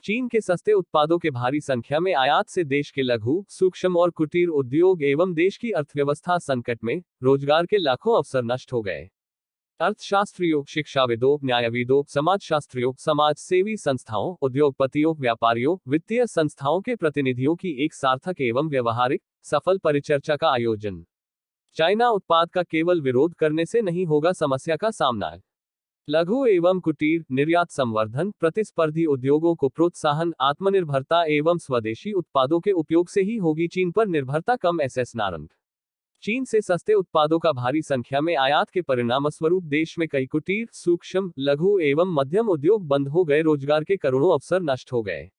चीन के सस्ते उत्पादों के भारी संख्या में आयात से देश के लघु, सूक्ष्म और कुटीर उद्योग एवं देश की अर्थव्यवस्था संकट में, रोजगार के लाखों अवसर नष्ट हो गए। अर्थशास्त्रियों, शिक्षाविदों, न्यायविदों, समाजशास्त्रियों, समाज सेवी संस्थाओं, उद्योगपतियों, व्यापारियों, वित्तीय संस्थाओं के प्रतिनिधियों की एक सार्थक एवं व्यवहारिक, सफल परिचर्चा का आयोजन। चाइना उत्पाद का केवल विरोध करने से नहीं होगा समस्या का सामना। लघु एवं कुटीर, निर्यात संवर्धन, प्रतिस्पर्धी उद्योगों को प्रोत्साहन, आत्मनिर्भरता एवं स्वदेशी उत्पादों के उपयोग से ही होगी चीन पर निर्भरता कम। एसएस नारंग। चीन से सस्ते उत्पादों का भारी संख्या में आयात के परिणामस्वरूप देश में कई कुटीर, सूक्ष्म, लघु एवं मध्यम उद्योग बंद हो गए, रोजगार के करोड़ों अवसर नष्ट हो गए।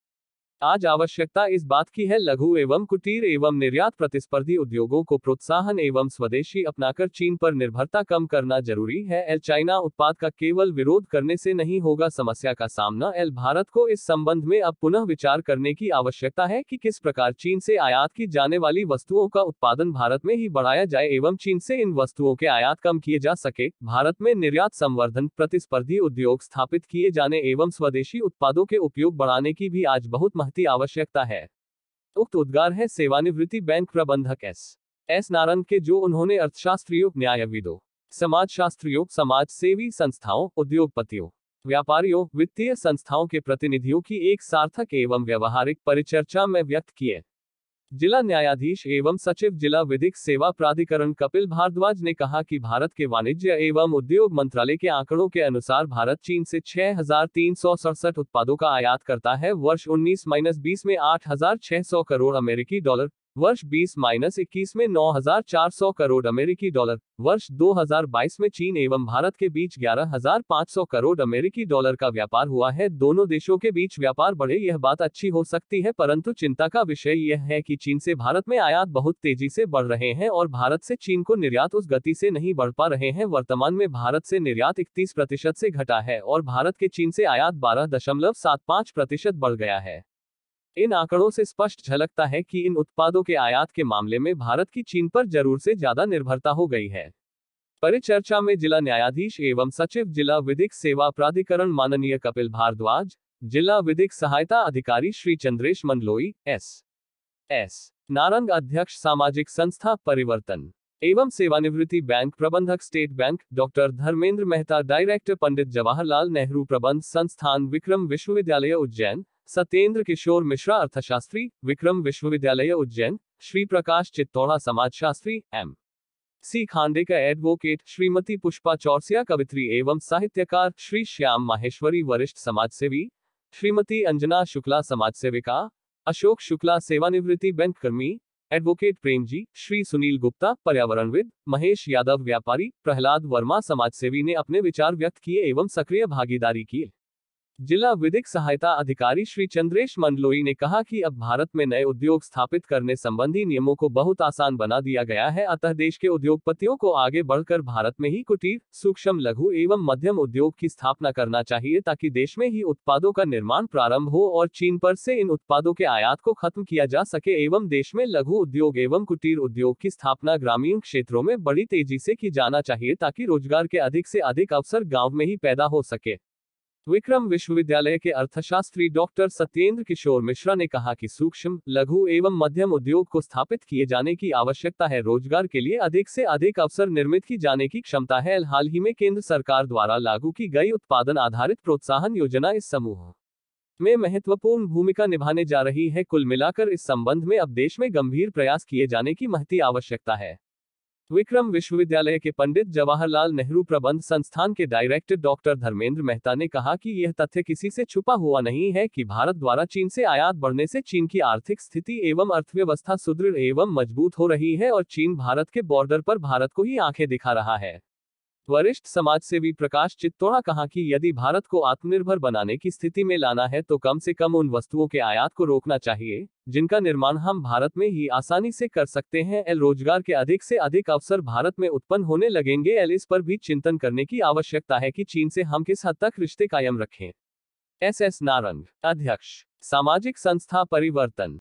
आज आवश्यकता इस बात की है, लघु एवं कुटीर एवं निर्यात प्रतिस्पर्धी उद्योगों को प्रोत्साहन एवं स्वदेशी अपनाकर चीन पर निर्भरता कम करना जरूरी है। चाइना उत्पाद का केवल विरोध करने से नहीं होगा समस्या का सामना। भारत को इस संबंध में अब पुनः विचार करने की आवश्यकता है कि किस प्रकार चीन से आयात की जाने वाली वस्तुओं का उत्पादन भारत में ही बढ़ाया जाए एवं चीन से इन वस्तुओं के आयात कम किए जा सके। भारत में निर्यात संवर्धन, प्रतिस्पर्धी उद्योग स्थापित किए जाने एवं स्वदेशी उत्पादों के उपयोग बढ़ाने की भी आज बहुत आवश्यकता है। उक्त उद्गार है सेवानिवृत्ति बैंक प्रबंधक एस नारंग के, जो उन्होंने अर्थशास्त्रियों, न्यायविदों, समाजशास्त्रियों, समाज सेवी संस्थाओं, उद्योगपतियों, व्यापारियों, वित्तीय संस्थाओं के प्रतिनिधियों की एक सार्थक एवं व्यवहारिक परिचर्चा में व्यक्त किए। जिला न्यायाधीश एवं सचिव जिला विधिक सेवा प्राधिकरण कपिल भारद्वाज ने कहा कि भारत के वाणिज्य एवं उद्योग मंत्रालय के आंकड़ों के अनुसार भारत चीन से 6,367 उत्पादों का आयात करता है। वर्ष 19-20 में 8,600 करोड़ अमेरिकी डॉलर, वर्ष 20-21 में 9,400 करोड़ अमेरिकी डॉलर, वर्ष 2022 में चीन एवं भारत के बीच 11,500 करोड़ अमेरिकी डॉलर का व्यापार हुआ है। दोनों देशों के बीच व्यापार बढ़े, यह बात अच्छी हो सकती है, परंतु चिंता का विषय यह है कि चीन से भारत में आयात बहुत तेजी से बढ़ रहे हैं और भारत से चीन को निर्यात उस गति से नहीं बढ़ पा रहे हैं। वर्तमान में भारत से निर्यात 31% से घटा है और भारत के चीन से आयात 12.75% बढ़ गया है। इन आंकड़ों से स्पष्ट झलकता है कि इन उत्पादों के आयात के मामले में भारत की चीन पर जरूर से ज्यादा निर्भरता हो गई है। परिचर्चा में जिला न्यायाधीश एवं सचिव जिला विधिक सेवा प्राधिकरण माननीय कपिल भारद्वाज, जिला विधिक सहायता अधिकारी श्री चंद्रेश मंडलोई, एस नारंग अध्यक्ष सामाजिक संस्था परिवर्तन एवं सेवानिवृत्ति बैंक प्रबंधक state bank, doctor Dharmendra Mehta director Pandit Jawaharlal Nehru प्रबंध संस्थान विक्रम विश्वविद्यालय उज्जैन, सत्येंद्र किशोर मिश्रा अर्थशास्त्री, विक्रम विश्वविद्यालय उज्जैन, श्री प्रकाश चित्तौड़ा समाजशास्त्री, एम.सी. खांडेकर एडवोकेट, श्रीमती पुष्पा चौरसिया कवित्री एवं साहित्यकार, श्री श्याम माहेश्वरी वरिष्ठ समाजसेवी, श्रीमती अंजना शुक्ला समाजसेविका, अशोक शुक्ला सेवानिवृत्ति बैंक कर्मी, एडवोकेट प्रेम जी, श्री सुनील गुप्ता पर्यावरणविद, महेश यादव व्यापारी, प्रहलाद वर्मा समाजसेवी ने अपने विचार व्यक्त किए एवं सक्रिय भागीदारी की। जिला विधिक सहायता अधिकारी श्री चंद्रेश मंडलोई ने कहा कि अब भारत में नए उद्योग स्थापित करने संबंधी नियमों को बहुत आसान बना दिया गया है, अतः देश के उद्योगपतियों को आगे बढ़कर भारत में ही कुटीर, सूक्ष्म, लघु एवं मध्यम उद्योग की स्थापना करना चाहिए ताकि देश में ही उत्पादों का निर्माण प्रारंभ हो और चीन पर से इन उत्पादों के आयात को खत्म किया जा सके एवं देश में लघु उद्योग एवं कुटीर उद्योग की स्थापना ग्रामीण क्षेत्रों में बड़ी तेजी से की जाना चाहिए ताकि रोजगार के अधिक से अधिक अवसर गाँव में ही पैदा हो सके। विक्रम विश्वविद्यालय के अर्थशास्त्री डॉक्टर सत्येंद्र किशोर मिश्रा ने कहा कि सूक्ष्म, लघु एवं मध्यम उद्योग को स्थापित किए जाने की आवश्यकता है। रोजगार के लिए अधिक से अधिक अवसर निर्मित की जाने की क्षमता है। हाल ही में केंद्र सरकार द्वारा लागू की गई उत्पादन आधारित प्रोत्साहन योजना इस समूह में महत्वपूर्ण भूमिका निभाने जा रही है। कुल मिलाकर इस संबंध में अब देश में गंभीर प्रयास किए जाने की महती आवश्यकता है। विक्रम विश्वविद्यालय के पंडित जवाहरलाल नेहरू प्रबंध संस्थान के डायरेक्टर डॉक्टर धर्मेंद्र मेहता ने कहा कि यह तथ्य किसी से छुपा हुआ नहीं है कि भारत द्वारा चीन से आयात बढ़ने से चीन की आर्थिक स्थिति एवं अर्थव्यवस्था सुदृढ़ एवं मजबूत हो रही है और चीन भारत के बॉर्डर पर भारत को ही आंखें दिखा रहा है। वरिष्ठ समाजसेवी प्रकाश चित्तौड़ा कहा कि यदि भारत को आत्मनिर्भर बनाने की स्थिति में लाना है तो कम से कम उन वस्तुओं के आयात को रोकना चाहिए जिनका निर्माण हम भारत में ही आसानी से कर सकते हैं। रोजगार के अधिक से अधिक अवसर भारत में उत्पन्न होने लगेंगे। इस पर भी चिंतन करने की आवश्यकता है कि चीन से हम किस हद तक रिश्ते कायम रखें। एस नारंग, अध्यक्ष, सामाजिक संस्था परिवर्तन।